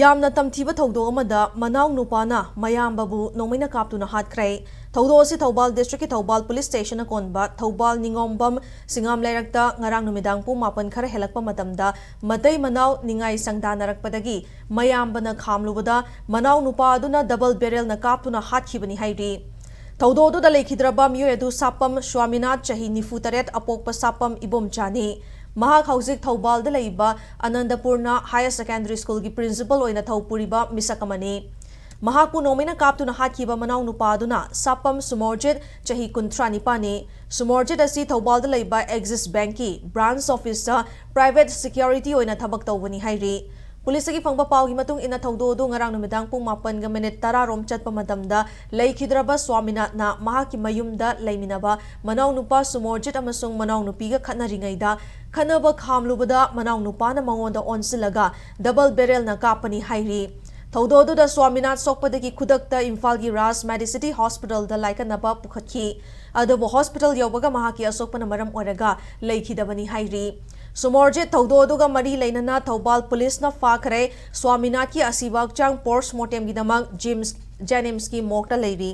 ꯌꯥꯝꯅ ꯇꯝꯊꯤꯕ ꯊꯧꯗꯣꯛ ꯑꯃꯗ ꯃꯅꯥꯎ ꯅꯨꯄꯥꯅ ꯃꯌꯥꯝꯕꯕꯨ ꯅꯣꯡꯃꯩꯅ ꯀꯥꯞꯇꯨꯅ ꯍꯥꯠꯈ꯭ꯔꯦ꯫ ꯊꯧꯗꯣꯛ ꯑꯁꯤ ꯊꯧꯕꯥꯜ ꯗꯤꯁꯇ꯭ꯔꯤꯛꯀꯤ ꯊꯧꯕꯥꯜ ꯄꯨꯂꯤꯁ ꯁ꯭ꯇꯦꯁꯟꯅ ꯀꯣꯟꯕ ꯊꯧꯕꯥꯜ ꯅꯤꯡꯉꯣꯝꯕꯝ ꯁꯤꯡꯉꯥꯝ ꯂꯩꯔꯛꯇ ꯉꯔꯥꯡ ꯅꯨꯃꯤꯗꯥꯡ ꯄꯨꯡ 9 ꯈꯔ ꯍꯦꯜꯂꯛꯄ ꯃꯇꯝꯗ ꯃꯇꯩ ꯃꯅꯥꯎ ꯅꯤꯡꯉꯥꯏ ꯁꯪꯗꯥꯅꯔꯛꯄꯗꯒꯤ ꯃꯌꯥꯝꯕꯅ ꯈꯥꯝꯂꯨꯕꯗ ꯃꯅꯥꯎ ꯅꯨꯄꯥ ꯑꯗꯨꯅ ꯗꯕꯜ ꯕꯦꯔꯦꯜꯅ ꯀꯥꯞꯇꯨꯅ ꯍꯥꯠꯈꯤꯕꯅꯤ ꯍꯥꯏꯔꯤ꯫ ꯊꯧꯗꯣꯛ ꯑꯗꯨꯗ ꯂꯩꯈꯤꯗ꯭ꯔꯕ ꯃꯤꯑꯣꯏ ꯑꯗꯨ ꯁꯥꯄꯝ ꯁ꯭ꯋꯥꯃꯤꯅꯥꯊ ꯆꯍꯤ 94 ꯑꯄꯣꯛꯄ ꯁꯥꯄꯝ ꯏꯕꯣꯝꯆꯥꯅꯤ꯫ ꯃꯍꯥꯛ ꯍꯧꯖꯤꯛ ꯊꯧꯕꯥꯜꯗ ꯂꯩꯕ ꯑꯅꯟꯗꯄꯨꯔꯅ ꯍꯥꯌꯔ ꯁꯦꯀꯦꯟꯗꯔꯤ ꯁ꯭ꯀꯨꯜꯒꯤ ꯄ꯭ꯔꯤꯟꯁꯤꯄꯜ ꯑꯣꯏꯅ ꯊꯧ ꯄꯨꯔꯤꯕ ꯃꯤꯁꯛ ꯑꯃꯅꯤ꯫ ꯃꯍꯥꯛꯄꯨ ꯅꯣꯡꯃꯩꯅ ꯀꯥꯞꯇꯨꯅ ꯍꯥꯠꯈꯤꯕ ꯃꯅꯥꯎ ꯅꯨꯄꯥ ꯑꯗꯨꯅ ꯁꯥꯄꯝ ꯁꯨꯃꯣꯔꯖꯤꯠ ꯆꯍꯤ 39ꯅꯤ꯫ ꯁꯨꯃꯣꯔꯖꯤꯠ ꯑꯁꯤ ꯊꯧꯕꯥꯜꯗ ꯂꯩꯕ ꯑꯦꯛꯖꯤꯁ ꯕꯦꯡꯀꯤ ꯕ꯭ꯔꯥꯟꯆ ꯑꯣꯐꯤꯁꯇ ꯄ꯭ꯔꯥꯏꯚꯦꯠ ꯁꯦꯀ꯭ꯌꯨꯔꯤꯇꯤ ꯑꯣꯏꯅ ꯊꯕꯛ ꯇꯧꯕꯅꯤ ꯍꯥꯏꯔꯤ꯫ ꯄꯨꯂꯤꯁꯇꯒꯤ ꯐꯪꯕ ꯄꯥꯎꯒꯤ ꯃꯇꯨꯡ ꯏꯟꯅ ꯊꯧꯗꯣꯛ ꯑꯗꯨ ꯉꯔꯥꯡ ꯅꯨꯃꯤꯗꯥꯡ ꯄꯨꯡ 9:10 ꯔꯣꯝ ꯆꯠꯄ ꯃꯇꯝꯗ ꯂꯩꯈꯤꯗ꯭ꯔꯕ ꯁ꯭ꯋꯥꯃꯤꯅꯥꯊꯅ ꯃꯍꯥꯛꯀꯤ ꯃꯌꯨꯝꯗ ꯂꯩꯃꯤꯟꯅꯕ ꯃꯅꯥꯎꯅꯨꯄꯥ ꯁꯨꯃꯣꯔꯖꯤꯠ ꯑꯃꯁꯨꯡ ꯃꯅꯥꯎꯅꯨꯄꯤꯒ ꯈꯠꯅꯔꯤꯉꯩꯗ ꯈꯠꯅꯕ ꯈꯥꯝꯂꯨꯕꯗ ꯃꯅꯥꯎꯅꯨꯄꯥꯅ ꯃꯉꯣꯟꯗ ꯑꯣꯟꯁꯤꯜꯂꯒ ꯗꯕꯜ ꯕꯦꯔꯦꯜꯅ ꯀꯥꯞꯄꯅꯤ ꯍꯥꯏꯔꯤ꯫ ꯊꯧꯗꯣꯛ ꯑꯗꯨꯗ ꯁ꯭ꯋꯥꯃꯤꯅꯥꯊ ꯁꯣꯛꯄꯗꯒꯤ ꯈꯨꯗꯛꯇ ꯏꯝꯐꯥꯜꯒꯤ ꯔꯥꯖ ꯃꯦꯗꯤꯁꯤꯇꯤ ꯍꯣꯁꯄꯤꯇꯥꯜꯗ ꯂꯥꯏꯀꯠꯅꯕ ꯄꯨꯈꯠꯈꯤ꯫ ꯑꯗꯨꯕꯨ ꯍꯣꯁꯄꯤꯇꯥꯜ ꯌꯧꯕꯒ ꯃꯍꯥꯛꯀꯤ ꯑꯁꯣꯛꯄꯅ ꯃꯔꯝ ꯑꯣꯏꯔꯒ ꯂꯩꯈꯤꯗꯕꯅꯤ ꯍꯥꯏꯔꯤ꯫ ꯁꯨꯃꯣꯔꯖꯤꯠ ꯊꯧꯗꯣꯛ ꯑꯗꯨꯒ ꯃꯔꯤ ꯂꯩꯅꯅ ꯊꯧꯕꯥꯜ ꯄꯨꯂꯤꯁꯅ ꯐꯥꯈ꯭ꯔꯦ꯫ ꯁ꯭ꯋꯥꯃꯤꯅꯥꯊꯀꯤ ꯑꯁꯤꯕ ꯍꯛꯆꯥꯡ ꯄꯣꯁꯠꯃꯣꯔꯇꯦꯝꯒꯤꯗꯃꯛ ꯖꯦꯅꯤꯝꯁꯀꯤ ꯃꯣꯔꯒꯇ ꯂꯩꯔꯤ꯫